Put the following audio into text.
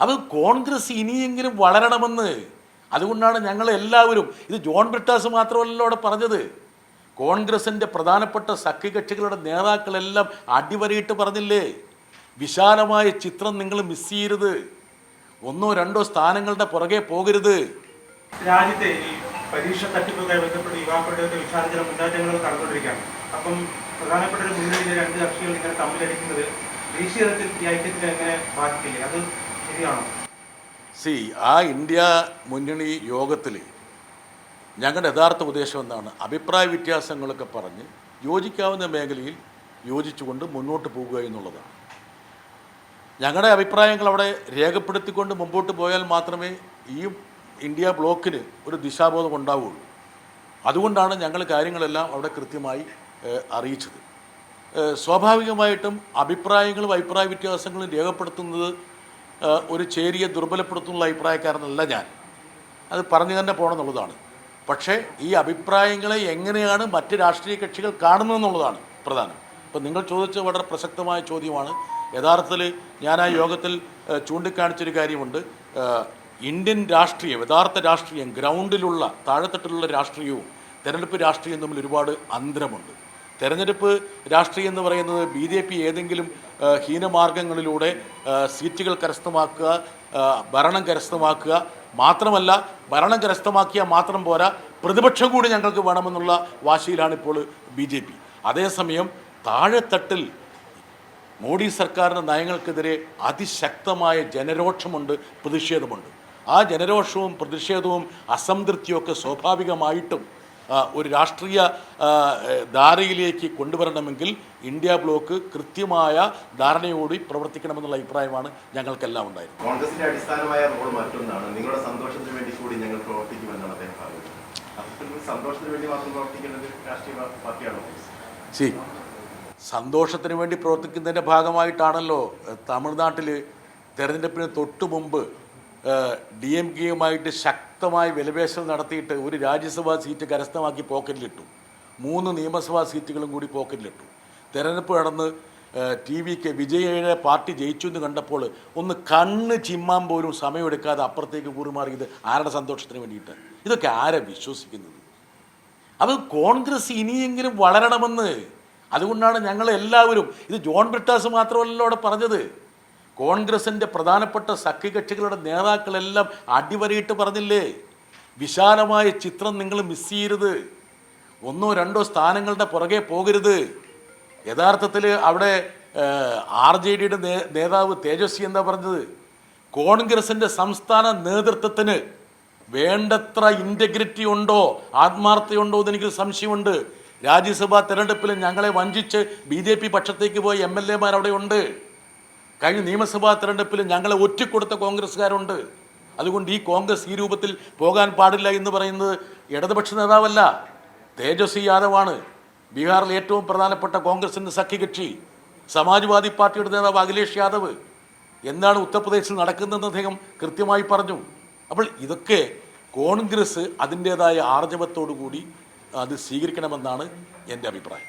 അത് കോൺഗ്രസ് ഇനിയെങ്കിലും വളരണമെന്ന്. അതുകൊണ്ടാണ് ഞങ്ങൾ എല്ലാവരും, ഇത് ജോൺ ബ്രിട്ടാസ് മാത്രമല്ലല്ലോ അവിടെ പറഞ്ഞത്, കോൺഗ്രസിൻ്റെ പ്രധാനപ്പെട്ട സഖ്യകക്ഷികളുടെ നേതാക്കളെല്ലാം അടിവരയിട്ട് പറഞ്ഞില്ലേ, വിശാലമായ ചിത്രം നിങ്ങൾ മിസ് ചെയ്യരുത്, ഒന്നോ രണ്ടോ സ്ഥാനങ്ങളുടെ പുറകെ പോകരുത്. രാജ്യത്തെ ഈ പരീക്ഷ തട്ടിപ്പുമായി ബന്ധപ്പെട്ട് യുവാക്കളുടെ വിശാലജല മുന്നേറ്റങ്ങൾ നടന്നുകൊണ്ടിരിക്കുകയാണ്. അപ്പം പ്രധാനപ്പെട്ട ഒരു മുന്നണിയിലെ രണ്ട് കക്ഷികൾ ഇങ്ങനെ തമ്മിലടിക്കുന്നത് ദേശീയ തലത്തിൽ ഈ ഐക്യത്തിന് എങ്ങനെ ബാധിക്കില്ലേ? അത് ശരിയാണോ? ആ ഇന്ത്യ മുന്നണി യോഗത്തിൽ ഞങ്ങളുടെ യഥാർത്ഥ ഉദ്ദേശം എന്താണ്? അഭിപ്രായ വ്യത്യാസങ്ങളൊക്കെ പറഞ്ഞ് യോജിക്കാവുന്ന മേഖലയിൽ യോജിച്ചുകൊണ്ട് മുന്നോട്ട് പോകുക എന്നുള്ളതാണ്. ഞങ്ങളുടെ അഭിപ്രായങ്ങൾ അവിടെ രേഖപ്പെടുത്തിക്കൊണ്ട് മുമ്പോട്ട് പോയാൽ മാത്രമേ ഈ ഇന്ത്യ ബ്ലോക്കിന് ഒരു ദിശാബോധം ഉണ്ടാവുകയുള്ളൂ. അതുകൊണ്ടാണ് ഞങ്ങൾ കാര്യങ്ങളെല്ലാം അവിടെ കൃത്യമായി അറിയിച്ചത്. സ്വാഭാവികമായിട്ടും അഭിപ്രായങ്ങളും അഭിപ്രായ വ്യത്യാസങ്ങളും രേഖപ്പെടുത്തുന്നത് ഒരു ചേരിയെ ദുർബലപ്പെടുത്തുന്നുള്ള അഭിപ്രായക്കാരനല്ല ഞാൻ. അത് പറഞ്ഞു തന്നെ പോകണമെന്നുള്ളതാണ്. പക്ഷേ ഈ അഭിപ്രായങ്ങളെ എങ്ങനെയാണ് മറ്റ് രാഷ്ട്രീയ കക്ഷികൾ കാണുന്നതെന്നുള്ളതാണ് പ്രധാനം. ഇപ്പം നിങ്ങൾ ചോദിച്ച വളരെ പ്രസക്തമായ ചോദ്യമാണ്. യഥാർത്ഥത്തിൽ ഞാൻ ആ യോഗത്തിൽ ചൂണ്ടിക്കാണിച്ചൊരു കാര്യമുണ്ട്. ഇന്ത്യൻ രാഷ്ട്രീയം, യഥാർത്ഥ രാഷ്ട്രീയം, ഗ്രൗണ്ടിലുള്ള താഴെത്തട്ടിലുള്ള രാഷ്ട്രീയവും തെരഞ്ഞെടുപ്പ് രാഷ്ട്രീയവും തമ്മിൽ ഒരുപാട് അന്തരമുണ്ട്. തെരഞ്ഞെടുപ്പ് രാഷ്ട്രീയം എന്ന് പറയുന്നത് BJP ഏതെങ്കിലും ഹീനമാർഗങ്ങളിലൂടെ സീറ്റുകൾ കരസ്ഥമാക്കുക, ഭരണം കരസ്ഥമാക്കുക, മാത്രമല്ല ഭരണം കരസ്ഥമാക്കിയാൽ മാത്രം പോരാ, പ്രതിപക്ഷം കൂടി ഞങ്ങൾക്ക് വേണമെന്നുള്ള വാശിയിലാണിപ്പോൾ BJP. അതേസമയം താഴെത്തട്ടിൽ മോഡി സർക്കാരിൻ്റെ നയങ്ങൾക്കെതിരെ അതിശക്തമായ ജനരോക്ഷമുണ്ട്, പ്രതിഷേധമുണ്ട്. ആ ജനരോഷവും പ്രതിഷേധവും അസംതൃപ്തിയൊക്കെ സ്വാഭാവികമായിട്ടും ഒരു രാഷ്ട്രീയ ധാരയിലേക്ക് കൊണ്ടുവരണമെങ്കിൽ ഇന്ത്യ ബ്ലോക്ക് കൃത്യമായ ധാരണയോടെ പ്രവർത്തിക്കണമെന്നുള്ള അഭിപ്രായമാണ് ഞങ്ങൾക്കെല്ലാം ഉണ്ടായിരുന്നത്. കോൺഗ്രസിന്റെ അടിസ്ഥാനമായ റോൾ മറ്റൊന്നാണ്. നിങ്ങളുടെ സന്തോഷത്തിന് വേണ്ടി കൂടി ഞങ്ങൾ പ്രവർത്തിക്കുമെന്നാണ് അദ്ദേഹം പറഞ്ഞത്. സന്തോഷത്തിന് വേണ്ടി മാത്രം പ്രവർത്തിക്കുന്നത് രാഷ്ട്രീയ പാർട്ടിയാണോ? സന്തോഷത്തിന് വേണ്ടി പ്രവർത്തിക്കുന്നതിൻ്റെ ഭാഗമായിട്ടാണല്ലോ തമിഴ്നാട്ടിൽ തെരഞ്ഞെടുപ്പിന് തൊട്ടു മുമ്പ് DMK-യുമായിട്ട് ശക്തമായ വിലപേശൽ നടത്തിയിട്ട് ഒരു രാജ്യസഭാ സീറ്റ് കരസ്ഥമാക്കി പോക്കറ്റിലിട്ടു. 3 നിയമസഭാ സീറ്റുകളും കൂടി പോക്കറ്റിലിട്ടു. തെരഞ്ഞെടുപ്പ് നടന്ന് TVക്ക് വിജയയുടെ പാർട്ടി ജയിച്ചു എന്ന് കണ്ടപ്പോൾ ഒന്ന് കണ്ണ് ചിമ്മാൻ പോലും സമയമെടുക്കാതെ അപ്പുറത്തേക്ക് കൂറുമാറിയത് ആരുടെ സന്തോഷത്തിന് വേണ്ടിയിട്ട്? ഇതൊക്കെ ആരെ വിശ്വസിക്കുന്നത്? അത് കോൺഗ്രസ് ഇനിയെങ്കിലും വളരണമെന്ന്. അതുകൊണ്ടാണ് ഞങ്ങൾ എല്ലാവരും, ഇത് ജോൺ ബ്രിട്ടാസ് മാത്രമല്ലല്ലോ അവിടെ പറഞ്ഞത്, കോൺഗ്രസിൻ്റെ പ്രധാനപ്പെട്ട സഖ്യകക്ഷികളുടെ നേതാക്കളെല്ലാം അടിവരയിട്ട് പറഞ്ഞില്ലേ, വിശാലമായ ചിത്രം നിങ്ങൾ മിസ് ചെയ്യരുത്, ഒന്നോ രണ്ടോ സ്ഥാനങ്ങളുടെ പുറകെ പോകരുത്. യഥാർത്ഥത്തിൽ അവിടെ RJDയുടെ നേതാവ് തേജസ്വി എന്താ പറഞ്ഞത്? കോൺഗ്രസിൻ്റെ സംസ്ഥാന നേതൃത്വത്തിന് വേണ്ടത്ര ഇൻറ്റഗ്രിറ്റി ഉണ്ടോ, ആത്മാർത്ഥതയുണ്ടോ എന്നെനിക്ക് സംശയമുണ്ട്. രാജ്യസഭാ തെരഞ്ഞെടുപ്പിൽ ഞങ്ങളെ വഞ്ചിച്ച് BJP പക്ഷത്തേക്ക് പോയ MLA-മാർ അവിടെ ഉണ്ട്. കഴിഞ്ഞ നിയമസഭാ തെരഞ്ഞെടുപ്പിൽ ഞങ്ങളെ ഒറ്റിക്കൊടുത്ത കോൺഗ്രസ്സുകാരുണ്ട്. അതുകൊണ്ട് ഈ കോൺഗ്രസ് ഈ രൂപത്തിൽ പോകാൻ പാടില്ല എന്ന് പറയുന്നത് ഇടതുപക്ഷ നേതാവല്ല, തേജസ്വി യാദവാണ്. ബീഹാറിൽ ഏറ്റവും പ്രധാനപ്പെട്ട കോൺഗ്രസിൻ്റെ സഖ്യകക്ഷി, സമാജ്വാദി പാർട്ടിയുടെ നേതാവ് അഖിലേഷ് യാദവ്. എന്താണ് ഉത്തർപ്രദേശിൽ നടക്കുന്നതെന്ന് അദ്ദേഹം കൃത്യമായി പറഞ്ഞു. അപ്പോൾ ഇതൊക്കെ കോൺഗ്രസ് അതിൻ്റേതായ ആർജവത്തോടു കൂടി അത് സ്വീകരിക്കണമെന്നാണ് എൻ്റെ അഭിപ്രായം.